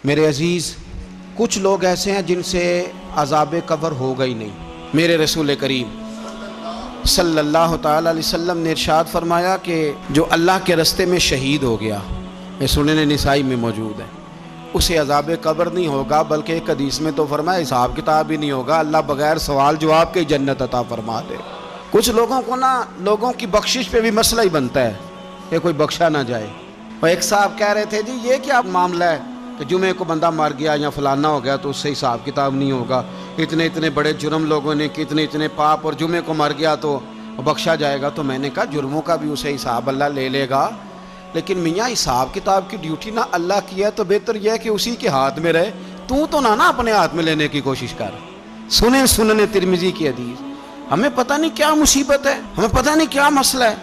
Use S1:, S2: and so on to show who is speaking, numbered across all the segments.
S1: میرے عزیز، کچھ لوگ ایسے ہیں جن سے عذاب قبر ہوگا ہی نہیں۔ میرے رسول کریم صلی اللہ تعالی علیہ وسلم نے ارشاد فرمایا کہ جو اللہ کے رستے میں شہید ہو گیا، یہ سنن نسائی میں موجود ہے، اسے عذاب قبر نہیں ہوگا، بلکہ ایک حدیث میں تو فرمایا حساب کتاب ہی نہیں ہوگا، اللہ بغیر سوال جواب کے جنت عطا فرما دے۔ کچھ لوگوں کو لوگوں کی بخشش پہ بھی مسئلہ ہی بنتا ہے کہ کوئی بخشا نہ جائے۔ اور ایک صاحب کہہ رہے تھے جی یہ کیا معاملہ ہے کہ جمعے کو بندہ مر گیا یا فلانا ہو گیا تو اس سے حساب کتاب نہیں ہوگا، اتنے بڑے جرم لوگوں نے اتنے پاپ، اور جمعے کو مر گیا تو بخشا جائے گا۔ تو میں نے کہا جرموں کا بھی اسے حساب اللہ لے لے گا، لیکن میاں حساب کتاب کی ڈیوٹی نہ اللہ کی ہے تو بہتر یہ ہے کہ اسی کے ہاتھ میں رہے، تو نہ اپنے ہاتھ میں لینے کی کوشش کر۔ سنن ترمذی کی حدیث۔ ہمیں پتہ نہیں کیا مصیبت ہے، ہمیں پتہ نہیں کیا مسئلہ ہے۔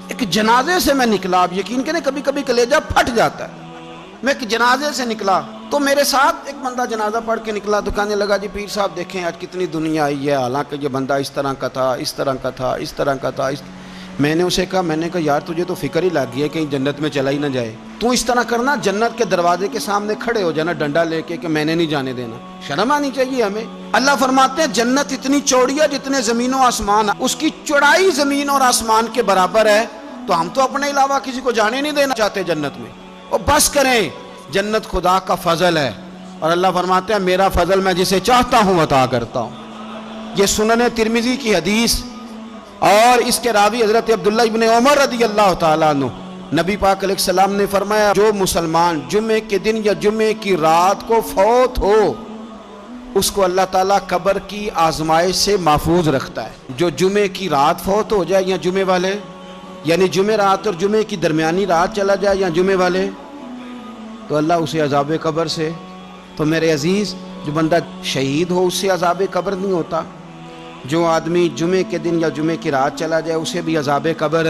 S1: ایک جنازے سے میں نکلا، آپ یقین کریں کبھی کبھی کلیجہ پھٹ جاتا ہے۔ میں ایک جنازے سے نکلا تو میرے ساتھ ایک بندہ جنازہ پڑھ کے نکلا تو کہنے لگا جی پیر صاحب دیکھیں آج کتنی دنیا آئی ہے، حالانکہ یہ بندہ اس طرح کا تھا، اس طرح کا تھا، اس طرح کا تھا۔ میں نے اسے کہا یار تجھے تو فکر ہی لگ گئی ہے کہیں جنت میں چلا ہی نہ جائے، تو اس طرح کرنا جنت کے دروازے کے سامنے کھڑے ہو جانا ڈنڈا لے کے کہ میں نے نہیں جانے دینا۔ شرم آنی چاہیے ہمیں۔ اللہ فرماتے ہیں جنت اتنی چوڑی ہے جتنے زمین و آسمان، اس کی چوڑائی زمین اور آسمان کے برابر ہے، تو ہم تو اپنے علاوہ کسی کو جانے نہیں دینا چاہتے جنت میں۔ اور بس کریں، جنت خدا کا فضل ہے، اور اللہ فرماتے ہیں میرا فضل میں جسے چاہتا ہوں عطا کرتا ہوں۔ یہ سنن ترمذی کی حدیث، اور اس کے راوی حضرت عبداللہ ابن عمر رضی اللہ تعالیٰ عنہ، نبی پاک علیہ السلام نے فرمایا جو مسلمان جمعے کے دن یا جمعے کی رات کو فوت ہو، اس کو اللہ تعالیٰ قبر کی آزمائش سے محفوظ رکھتا ہے۔ جو جمعے کی رات فوت ہو جائے یا جمعے والے، یعنی جمعے رات اور جمعے کی درمیانی رات چلا جائے یا جمعے والے، تو اللہ اسے عذاب قبر سے، تو میرے عزیز جو بندہ شہید ہو اس سے عذاب قبر نہیں ہوتا، جو آدمی جمعے کے دن یا جمعے کی رات چلا جائے اسے بھی عذاب قبر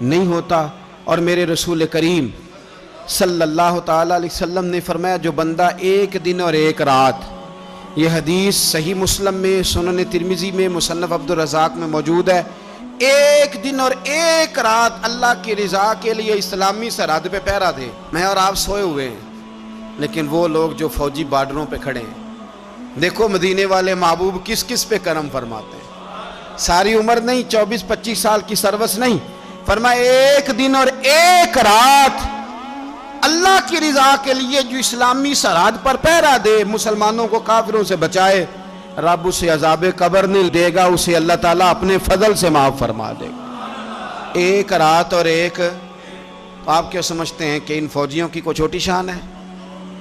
S1: نہیں ہوتا۔ اور میرے رسول کریم صلی اللہ تعالیٰ علیہ وسلم نے فرمایا جو بندہ ایک دن اور ایک رات، یہ حدیث صحیح مسلم میں، سنن ترمذی میں، مصنف عبدالرزاق میں موجود ہے، ایک دن اور ایک رات اللہ کی رضا کے لیے اسلامی سرحد پہ پہرا دے۔ میں اور آپ سوئے ہوئے ہیں، لیکن وہ لوگ جو فوجی بارڈروں پہ کھڑے ہیں، دیکھو مدینے والے محبوب کس کس پہ کرم فرماتے ہیں۔ ساری عمر نہیں، 24-25 سال کی سروس نہیں، فرمایا ایک دن اور ایک رات اللہ کی رضا کے لیے جو اسلامی سرحد پر پہرا دے، مسلمانوں کو کافروں سے بچائے، رب اسے عذاب قبر نہیں دے گا، اسے اللہ تعالیٰ اپنے فضل سے معاف فرما دے گا۔ ایک رات اور ایک، آپ کیا سمجھتے ہیں کہ ان فوجیوں کی کوئی چھوٹی شان ہے،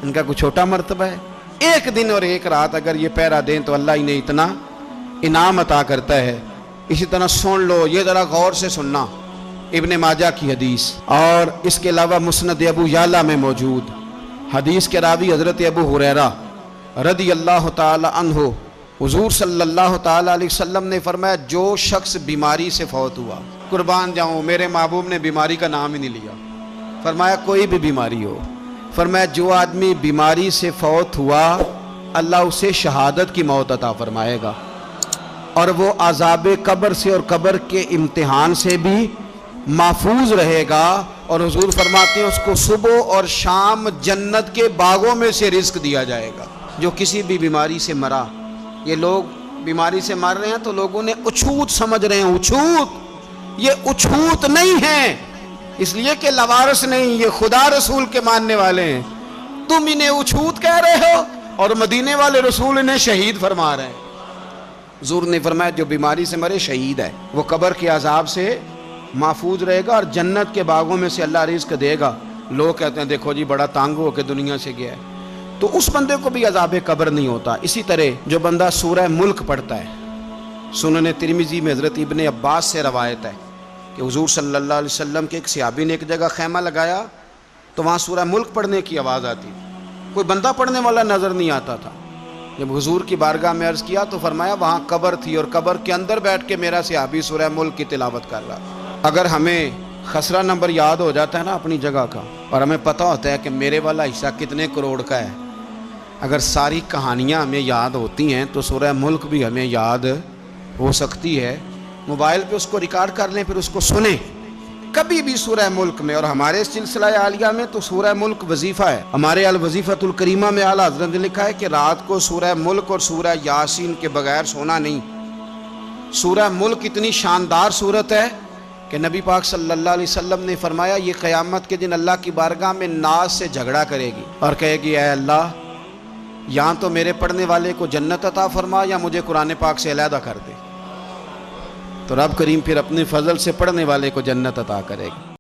S1: ان کا کوئی چھوٹا مرتبہ ہے؟ ایک دن اور ایک رات اگر یہ پہرا دیں تو اللہ انہیں اتنا انعام عطا کرتا ہے۔ اسی طرح سن لو، یہ ذرا غور سے سننا، ابن ماجہ کی حدیث، اور اس کے علاوہ مسند ابو یعلا میں موجود حدیث کے راوی حضرت ابو ہریرہ رضی اللہ تعالی عنہ، حضور صلی اللہ تعالی علیہ وسلم نے فرمایا جو شخص بیماری سے فوت ہوا، قربان جاؤں میرے محبوب نے بیماری کا نام ہی نہیں لیا، فرمایا کوئی بھی بیماری ہو، فرمایا جو آدمی بیماری سے فوت ہوا اللہ اسے شہادت کی موت عطا فرمائے گا، اور وہ عذاب قبر سے اور قبر کے امتحان سے بھی محفوظ رہے گا، اور حضور فرماتے ہیں اس کو صبح اور شام جنت کے باغوں میں سے رزق دیا جائے گا۔ جو کسی بھی بیماری سے مرا، یہ لوگ بیماری سے مر رہے ہیں تو لوگوں نے اچھوت سمجھ رہے ہیں، اچھوت، یہ اچھوت نہیں ہے، اس لیے کہ لوارث نہیں، یہ خدا رسول کے ماننے والے ہیں، تم انہیں اچھوت کہہ رہے ہو اور مدینے والے رسول انہیں شہید فرما رہے ہیں۔ حضور نے فرمایا جو بیماری سے مرے شہید ہے، وہ قبر کے عذاب سے محفوظ رہے گا اور جنت کے باغوں میں سے اللہ رزق دے گا۔ لوگ کہتے ہیں دیکھو جی بڑا تانگ ہو کے دنیا سے گیا ہے، تو اس بندے کو بھی عذاب قبر نہیں ہوتا۔ اسی طرح جو بندہ سورہ ملک پڑھتا ہے، سنن ترمذی میں حضرت ابن عباس سے روایت ہے کہ حضور صلی اللہ علیہ وسلم کے ایک صحابی نے ایک جگہ خیمہ لگایا تو وہاں سورہ ملک پڑھنے کی آواز آتی تھی، کوئی بندہ پڑھنے والا نظر نہیں آتا تھا۔ جب حضور کی بارگاہ میں عرض کیا تو فرمایا وہاں قبر تھی اور قبر کے اندر بیٹھ کے میرا صحابی سورہ ملک کی تلاوت کر رہا۔ اگر ہمیں خسرہ نمبر یاد ہو جاتا ہے نا اپنی جگہ کا، اور ہمیں پتہ ہوتا ہے کہ میرے والا حصہ کتنے کروڑ کا ہے، اگر ساری کہانیاں ہمیں یاد ہوتی ہیں تو سورہ ملک بھی ہمیں یاد ہو سکتی ہے۔ موبائل پہ اس کو ریکارڈ کر لیں، پھر اس کو سنیں، کبھی بھی سورہ ملک میں، اور ہمارے سلسلہ عالیہ میں تو سورہ ملک وظیفہ ہے، ہمارے الوظیفۃ الکریمہ میں اعلیٰ حضرت نے لکھا ہے کہ رات کو سورہ ملک اور سورہ یاسین کے بغیر سونا نہیں۔ سورہ ملک اتنی شاندار صورت ہے کہ نبی پاک صلی اللہ علیہ وسلم نے فرمایا یہ قیامت کے دن اللہ کی بارگاہ میں ناز سے جھگڑا کرے گی اور کہے گی اے اللہ، یہاں تو میرے پڑھنے والے کو جنت عطا فرما یا مجھے قرآن پاک سے علیحدہ کر دے۔ تو رب کریم پھر اپنے فضل سے پڑھنے والے کو جنت عطا کرے گا۔